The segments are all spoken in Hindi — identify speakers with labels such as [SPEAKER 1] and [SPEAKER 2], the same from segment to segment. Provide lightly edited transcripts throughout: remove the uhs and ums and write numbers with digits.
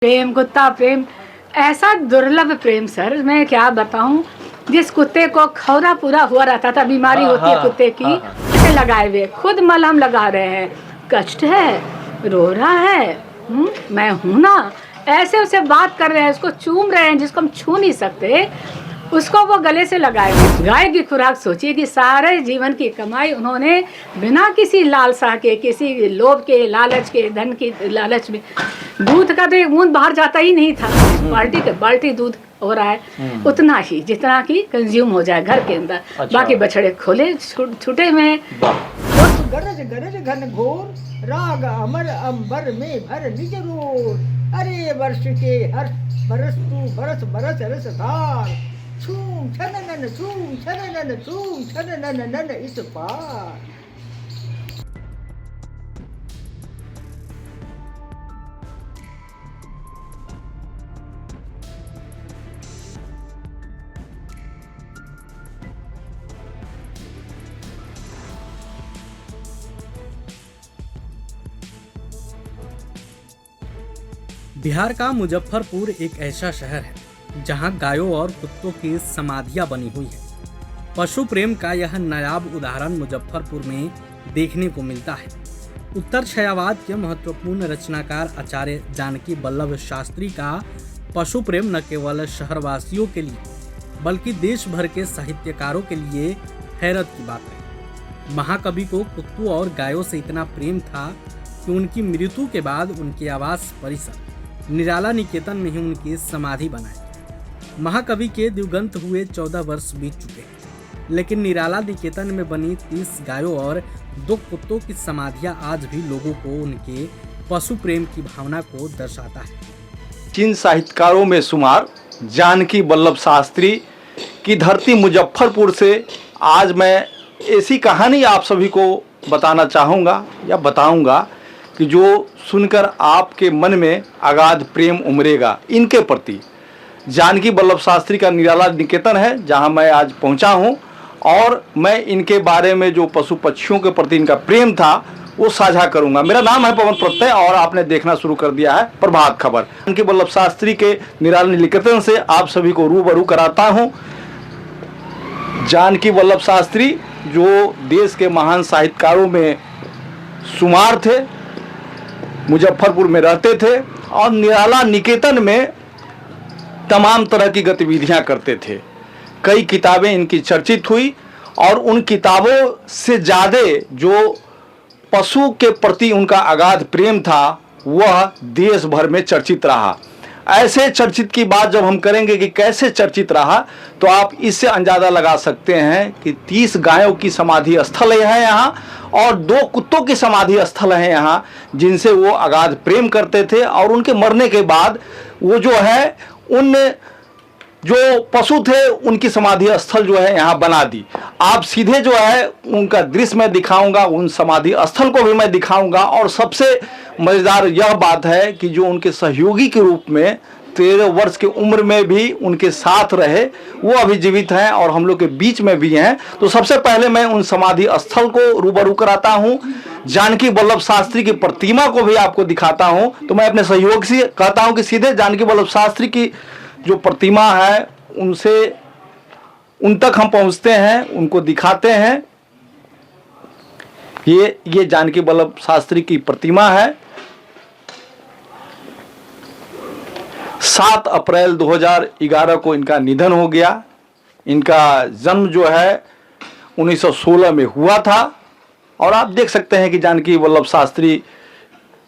[SPEAKER 1] प्रेम, कुत्ता प्रेम, ऐसा दुर्लभ प्रेम सर, मैं क्या बताऊं। जिस कुत्ते को खौरा पूरा हुआ रहता था, बीमारी होती है कुत्ते की, उसे लगाए हुए खुद मलहम लगा रहे हैं। कष्ट है, रो रहा है, मैं हूं ना, ऐसे उसे बात कर रहे हैं, उसको चूम रहे हैं, जिसको हम छू नहीं सकते, उसको वो गले से लगाए हुए। गाय की खुराक सोचिए कि सारे जीवन की कमाई उन्होंने बिना किसी लालसा के, किसी लोभ के, लालच के, धन की लालच में, दूध का तो एक बूंद बाहर जाता ही नहीं था। बाल्टी दूध हो रहा है, उतना ही जितना कि कंज्यूम हो जाए घर के अंदर। अच्छा। बाकी बछड़े खोले छूटे में।
[SPEAKER 2] गरज गरज घन घोर, राग अमर अंबर में भर निज रोर। अरे वर्ष के हर बरस तू बरस बरस रस धार। छूम छननन छूम छननन छूम छननन इस पार।
[SPEAKER 3] बिहार का मुजफ्फरपुर एक ऐसा शहर है जहां गायों और कुत्तों की समाधियां बनी हुई हैं। पशु प्रेम का यह नायाब उदाहरण मुजफ्फरपुर में देखने को मिलता है। उत्तर छायावाद के महत्वपूर्ण रचनाकार आचार्य जानकी वल्लभ शास्त्री का पशु प्रेम न केवल शहरवासियों के लिए बल्कि देश भर के साहित्यकारों के लिए हैरत की बात है। महाकवि को कुत्तों और गायों से इतना प्रेम था कि उनकी मृत्यु के बाद उनके आवास परिसर निराला निकेतन में ही उनकी समाधि बनाई। महाकवि के दिवंगत हुए 14 वर्ष बीत चुके हैं, लेकिन निराला निकेतन में बनी 30 गायों और 2 कुत्तों की समाधियां आज भी लोगों को उनके पशु प्रेम की भावना को दर्शाता है।
[SPEAKER 4] जिन साहित्यकारों में शुमार जानकी वल्लभ शास्त्री की धरती मुजफ्फरपुर से आज मैं ऐसी कहानी आप सभी को बताना चाहूँगा या बताऊँगा कि जो सुनकर आपके मन में अगाध प्रेम उमड़ेगा इनके प्रति। जानकी वल्लभ शास्त्री का निराला निकेतन है जहां मैं आज पहुंचा हूं, और मैं इनके बारे में जो पशु पक्षियों के प्रति इनका प्रेम था वो साझा करूंगा। मेरा नाम है पवन प्रत्यय और आपने देखना शुरू कर दिया है प्रभात खबर। जानकी वल्लभ शास्त्री के निराला निकेतन से आप सभी को रूबरू कराता हूं। जानकी वल्लभ शास्त्री जो देश के महान साहित्यकारों में शुमार थे, मुजफ्फरपुर में रहते थे और निराला निकेतन में तमाम तरह की गतिविधियां करते थे। कई किताबें इनकी चर्चित हुई और उन किताबों से ज़्यादा जो पशु के प्रति उनका अगाध प्रेम था वह देश भर में चर्चित रहा। ऐसे चर्चित की बात जब हम करेंगे कि कैसे चर्चित रहा, तो आप इससे अंदाजा लगा सकते हैं कि 30 गायों की समाधि स्थल है यहाँ और 2 कुत्तों की समाधि स्थल है यहाँ, जिनसे वो अगाध प्रेम करते थे। और उनके मरने के बाद वो जो है उन जो पशु थे उनकी समाधि स्थल जो है यहाँ बना दी। आप सीधे जो है उनका दृश्य मैं दिखाऊंगा, उन समाधि स्थल को भी मैं दिखाऊंगा। और सबसे मज़ेदार यह बात है कि जो उनके सहयोगी के रूप में 13 वर्ष की उम्र में भी उनके साथ रहे वो अभी जीवित हैं और हम लोग के बीच में भी हैं। तो सबसे पहले मैं उन समाधि स्थल को रूबरू कराता हूँ, जानकी वल्लभ शास्त्री की प्रतिमा को भी आपको दिखाता हूँ। तो मैं अपने सहयोग से कहता हूँ कि सीधे जानकी वल्लभ शास्त्री की जो प्रतिमा है उन तक हम पहुँचते हैं, उनको दिखाते हैं। ये जानकी वल्लभ शास्त्री की प्रतिमा है। 7 अप्रैल 2011 को इनका निधन हो गया। इनका जन्म जो है 1916 में हुआ था। और आप देख सकते हैं कि जानकी वल्लभ शास्त्री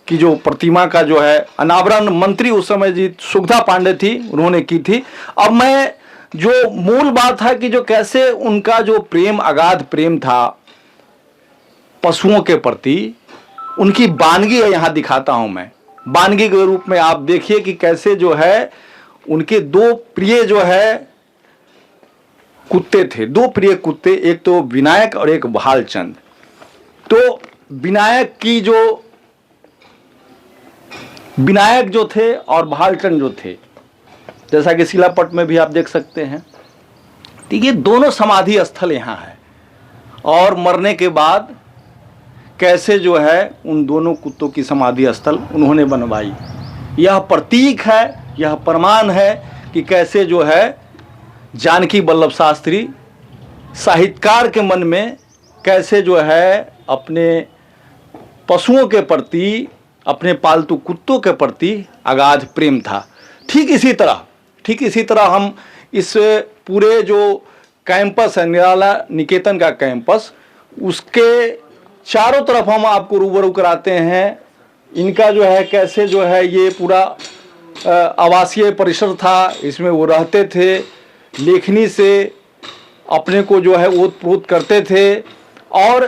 [SPEAKER 4] की जो प्रतिमा का जो है अनावरण मंत्री उस समय जी सुगधा पांडे थी, उन्होंने की थी। अब मैं जो मूल बात है कि जो कैसे उनका जो प्रेम अगाध प्रेम था पशुओं के प्रति, उनकी वानगी है यहाँ दिखाता हूँ मैं। वानगी के रूप में आप देखिए कि कैसे जो है उनके 2 प्रिय जो है कुत्ते थे, 2 प्रिय कुत्ते, एक तो विनायक और एक भालचंद। तो विनायक जो थे और भालचंद जो थे, जैसा कि शिलापट में भी आप देख सकते हैं, तो ये दोनों समाधि स्थल यहाँ है। और मरने के बाद कैसे जो है उन दोनों कुत्तों की समाधि स्थल उन्होंने बनवाई। यह प्रतीक है, यह प्रमाण है कि कैसे जो है जानकी वल्लभ शास्त्री साहित्यकार के मन में कैसे जो है अपने पशुओं के प्रति, अपने पालतू कुत्तों के प्रति अगाध प्रेम था। ठीक इसी तरह हम इस पूरे जो कैंपस है, निराला निकेतन का कैंपस, उसके चारों तरफ हम आपको रूबरू कराते हैं। इनका जो है कैसे जो है ये पूरा आवासीय परिसर था, इसमें वो रहते थे, लेखनी से अपने को जो है ओत प्रोत करते थे और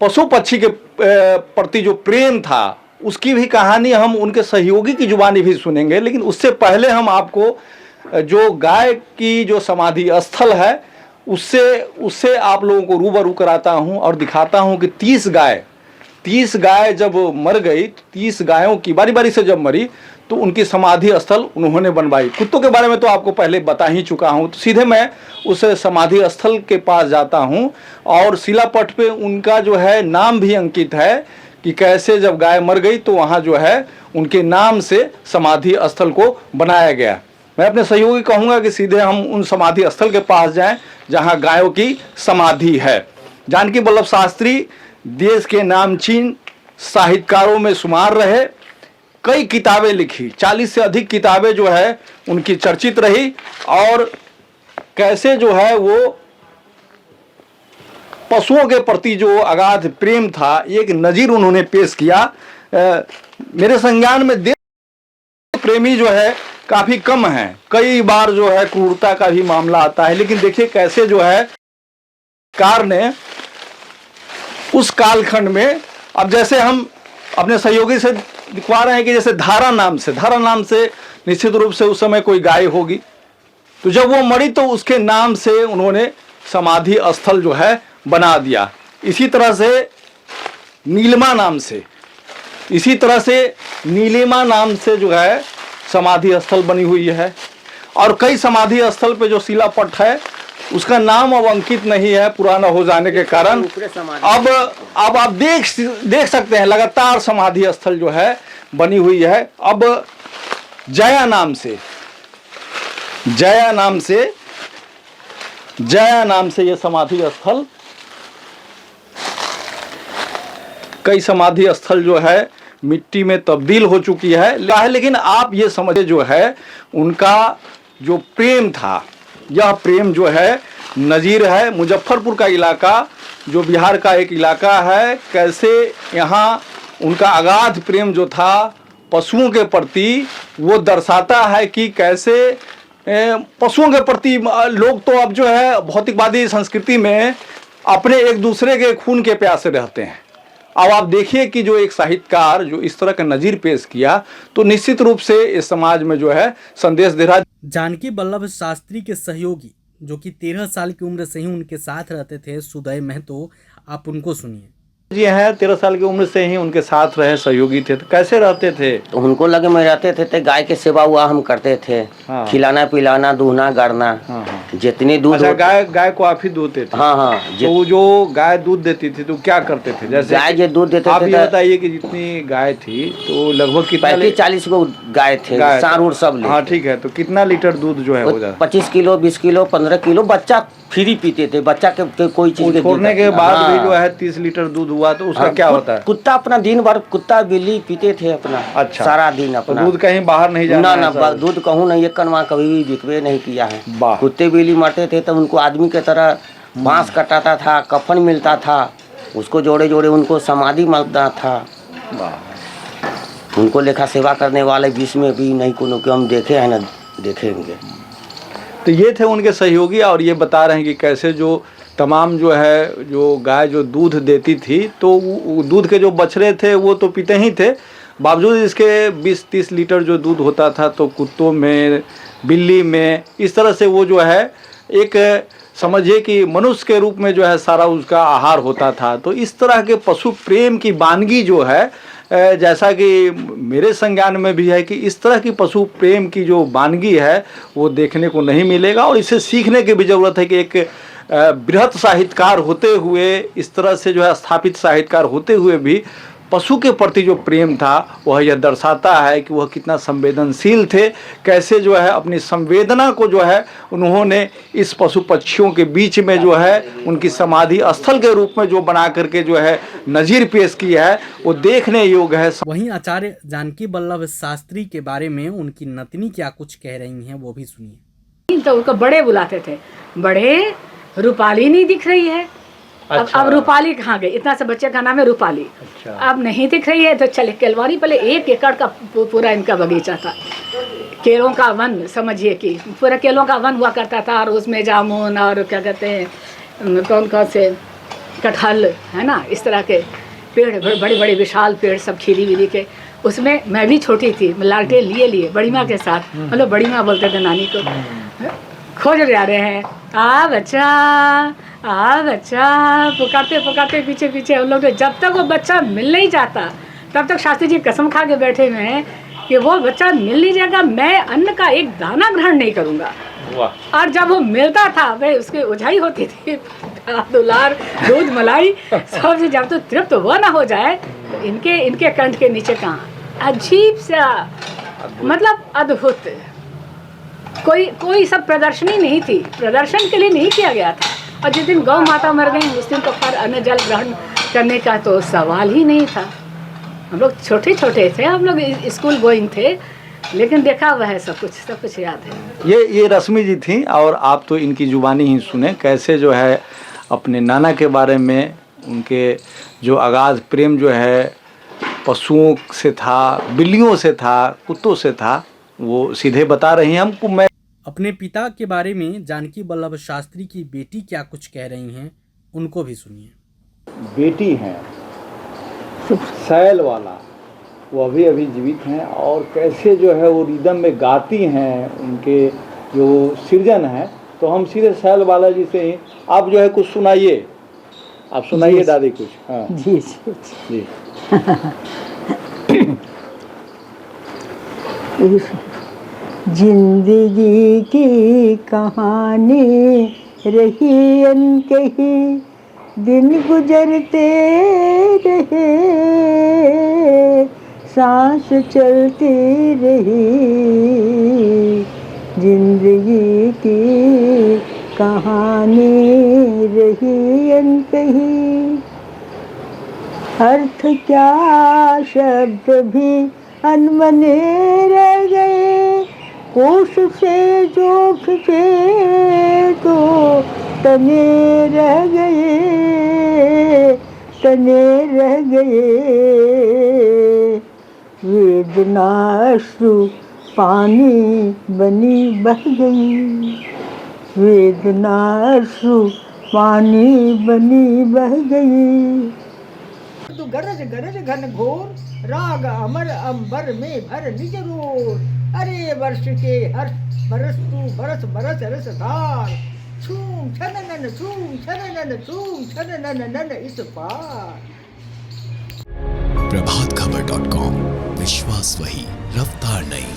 [SPEAKER 4] पशु पक्षी के प्रति जो प्रेम था उसकी भी कहानी हम उनके सहयोगी की जुबानी भी सुनेंगे। लेकिन उससे पहले हम आपको जो गाय की जो समाधि स्थल है उससे आप लोगों को रूबरू कराता हूं और दिखाता हूं कि 30 गाय जब मर गई, 30 गायों की बारी बारी से जब मरी तो उनकी समाधि स्थल उन्होंने बनवाई। कुत्तों के बारे में तो आपको पहले बता ही चुका हूं, तो सीधे मैं उस समाधि स्थल के पास जाता हूं और शिलापट पे उनका जो है नाम भी अंकित है कि कैसे जब गाय मर गई तो वहां जो है उनके नाम से समाधि स्थल को बनाया गया। मैं अपने सहयोगी कहूँगा कि सीधे हम उन समाधि स्थल के पास जाएं जहां गायों की समाधि है। जानकी वल्लभ शास्त्री देश के नामचीन साहित्यकारों में शुमार रहे, कई किताबें लिखी, 40 से अधिक किताबें जो है उनकी चर्चित रही और कैसे जो है वो पशुओं के प्रति जो अगाध प्रेम था एक नजीर उन्होंने पेश किया। मेरे संज्ञान में देश प्रेमी जो है काफी कम है, कई बार जो है क्रूरता का भी मामला आता है, लेकिन देखिए कैसे जो है कार ने उस कालखंड में, अब जैसे हम अपने सहयोगी से दिखवा रहे हैं कि जैसे धारा नाम से निश्चित रूप से उस समय कोई गाय होगी, तो जब वो मरी तो उसके नाम से उन्होंने समाधि स्थल जो है बना दिया। इसी तरह से नीलिमा नाम से जो है समाधि स्थल बनी हुई है और कई समाधि स्थल पे जो शिलापट है उसका नाम अब अंकित नहीं है पुराना हो जाने के कारण। अब आप देख सकते हैं लगातार समाधि स्थल जो है बनी हुई है। अब जया नाम से ये समाधि स्थल, कई समाधि स्थल जो है मिट्टी में तब्दील हो चुकी है, लेकिन आप ये समझे जो है उनका जो प्रेम था, यह प्रेम जो है नज़ीर है। मुजफ्फरपुर का इलाका जो बिहार का एक इलाका है, कैसे यहाँ उनका अगाध प्रेम जो था पशुओं के प्रति वो दर्शाता है कि कैसे पशुओं के प्रति लोग तो अब जो है भौतिकवादी संस्कृति में अपने एक दूसरे के खून के प्यासे रहते हैं। अब आप देखिए कि जो एक साहित्यकार जो इस तरह का नज़ीर पेश किया तो निश्चित रूप से इस समाज में जो है संदेश दे रहा।
[SPEAKER 3] जानकी वल्लभ शास्त्री के सहयोगी जो कि 13 साल की उम्र से ही उनके साथ रहते थे, सुदय महतो, आप उनको सुनिए।
[SPEAKER 4] जी हैं, 13 साल की उम्र से ही उनके साथ रहे, सहयोगी थे, तो कैसे रहते थे?
[SPEAKER 5] तो उनको लगे में रहते थे तो गाय के सेवा हुआ हम करते थे।
[SPEAKER 4] हाँ।
[SPEAKER 5] खिलाना पिलाना दूहना गाड़ना।
[SPEAKER 4] हाँ।
[SPEAKER 5] जितनी दूध
[SPEAKER 4] अच्छा, गाय को आप ही दूधते थे?
[SPEAKER 5] हाँ।
[SPEAKER 4] तो जो गाय दूध देती थी तो क्या करते थे? जैसे
[SPEAKER 5] गाय जो दूध देते
[SPEAKER 4] आप
[SPEAKER 5] थे,
[SPEAKER 4] ये बताइए कि जितनी गाय थी तो लगभग कितना
[SPEAKER 5] 35-40 को गाय थे, सार उर सब।
[SPEAKER 4] हाँ ठीक है, तो कितना लीटर दूध जो है हो जाता?
[SPEAKER 5] 25 किलो 20 किलो 15 किलो बच्चा फ्री पीते थे। बच्चा के कोई चीज
[SPEAKER 4] छोड़ने के बाद भी जो है 30 लीटर दूध हुआ तो उसका क्या होता है?
[SPEAKER 5] कुत्ता अपना दिन भर कुत्ता बिल्ली पीते थे अपना। अच्छा। सारा दिन अपना।
[SPEAKER 4] दूध कहीं बाहर नहीं जाना?
[SPEAKER 5] ना, दूध कहूँ नहीं, एक कनवा कभी भी बिकवे नहीं किया है। कुत्ते बिल्ली मरते थे तो उनको आदमी के तरह बांस कटाता था, कफन मिलता था, उसको जोड़े जोड़े उनको समाधि मिलता था। उनको लेखा सेवा करने वाले बीच में भी नहीं कोनो के हम देखे हैं, ना देखेंगे।
[SPEAKER 4] तो ये थे उनके सहयोगी और ये बता रहे हैं कि कैसे जो तमाम जो है जो गाय जो दूध देती थी तो वो दूध के जो बछड़े थे वो तो पीते ही थे, बावजूद इसके 20-30 लीटर जो दूध होता था तो कुत्तों में, बिल्ली में, इस तरह से वो जो है एक समझिए कि मनुष्य के रूप में जो है सारा उसका आहार होता था। तो इस तरह के पशु प्रेम की वानगी जो है, जैसा कि मेरे संज्ञान में भी है कि इस तरह की पशु प्रेम की जो वानगी है वो देखने को नहीं मिलेगा और इसे सीखने की भी ज़रूरत है कि एक बृहत साहित्यकार होते हुए, इस तरह से जो है स्थापित साहित्यकार होते हुए भी पशु के प्रति जो प्रेम था वह यह दर्शाता है कि वह कितना संवेदनशील थे, कैसे जो है अपनी संवेदना को जो है उन्होंने इस पशु पक्षियों के बीच में जो है उनकी समाधि स्थल के रूप में जो बना करके जो है नज़ीर पेश किया है वो देखने योग्य है।
[SPEAKER 3] वहीं आचार्य जानकी वल्लभ शास्त्री के बारे में उनकी नतनी क्या कुछ कह रही हैं वो भी सुनिए।
[SPEAKER 1] तो उनको बड़े बुलाते थे, बड़े, रूपाली नहीं दिख रही है।
[SPEAKER 4] अच्छा।
[SPEAKER 1] अब रूपाली कहाँ गई? इतना से बच्चे का नाम है रूपाली।
[SPEAKER 4] अच्छा।
[SPEAKER 1] अब नहीं दिख रही है तो चले केलवारी, पहले 1 एकड़ का पूरा इनका बगीचा था, केलों का वन समझिए कि पूरा केलों का वन हुआ करता था, और उसमें जामुन और क्या कहते हैं कौन कौन से कटहल है ना, इस तरह के पेड़, बड़े बड़े विशाल पेड़ सब खीरी विरी के। उसमें मैं भी छोटी थी, लालटेन लिए बड़ी माँ के साथ, मतलब बड़ी माँ बोलते थे नानी को, खोज जा रहे हैं, आ बच्चा पुकारते पुकारते पीछे पीछे हम लोग। जब तक वो बच्चा मिल नहीं जाता तब तक शास्त्री जी कसम खा के बैठे हुए हैं कि वो बच्चा मिल नहीं जाएगा, मैं अन्न का एक दाना ग्रहण नहीं करूँगा। और जब वो मिलता था वे उसकी उझाई होती थी, दुलार दूध मलाई सबसे, जब तो तृप्त वो ना हो जाए तो इनके कंठ के नीचे कहाँ, अजीब सा, मतलब अद्भुत। कोई सब प्रदर्शनी नहीं थी, प्रदर्शन के लिए नहीं किया गया था। और जिस दिन गौ माता मर गई उस दिन तो खैर अन्न जल ग्रहण करने का तो सवाल ही नहीं था। हम लोग छोटे छोटे थे, हम लोग स्कूल गोइंग थे, लेकिन देखा हुआ है सब कुछ याद है।
[SPEAKER 4] ये रश्मि जी थी, और आप तो इनकी जुबानी ही सुने कैसे जो है अपने नाना के बारे में उनके जो अगाध प्रेम जो है पशुओं से था, बिल्लियों से था, कुत्तों से था, वो सीधे बता रही हैं हमको। मैं
[SPEAKER 3] अपने पिता के बारे में जानकी वल्लभ शास्त्री की बेटी क्या कुछ कह रही हैं उनको भी सुनिए।
[SPEAKER 4] बेटी हैं सैल वाला, वो अभी जीवित हैं, और कैसे जो है वो रिदम में गाती हैं, उनके जो सृजन है। तो हम सीधे सैल वाला जी से ही आप जो है कुछ सुनाइए, आप सुनाइए दादी कुछ। हाँ
[SPEAKER 2] जी
[SPEAKER 4] जी।
[SPEAKER 2] जिंदगी की कहानी रही अनकही, दिन गुजरते रहे, सांस चलती रही। जिंदगी की कहानी रही अनकही, अर्थ क्या शब्द भी अनमने रह गए, कोश से जो खिंचे तो तने रह गए। वेदना अश्रु पानी बनी बह गई, वेदना अश्रु पानी बनी बह गई। तू गरज गरज घन घोर, राग अमर अंबर में भर निज रोर। अरे वर्ष के हर्ष बरस तू बरस बरस रसधार, छूम छननन छूम छननन छूम छननन इस पार।
[SPEAKER 6] प्रभातखबर.com, विश्वास वही, रफ्तार नहीं।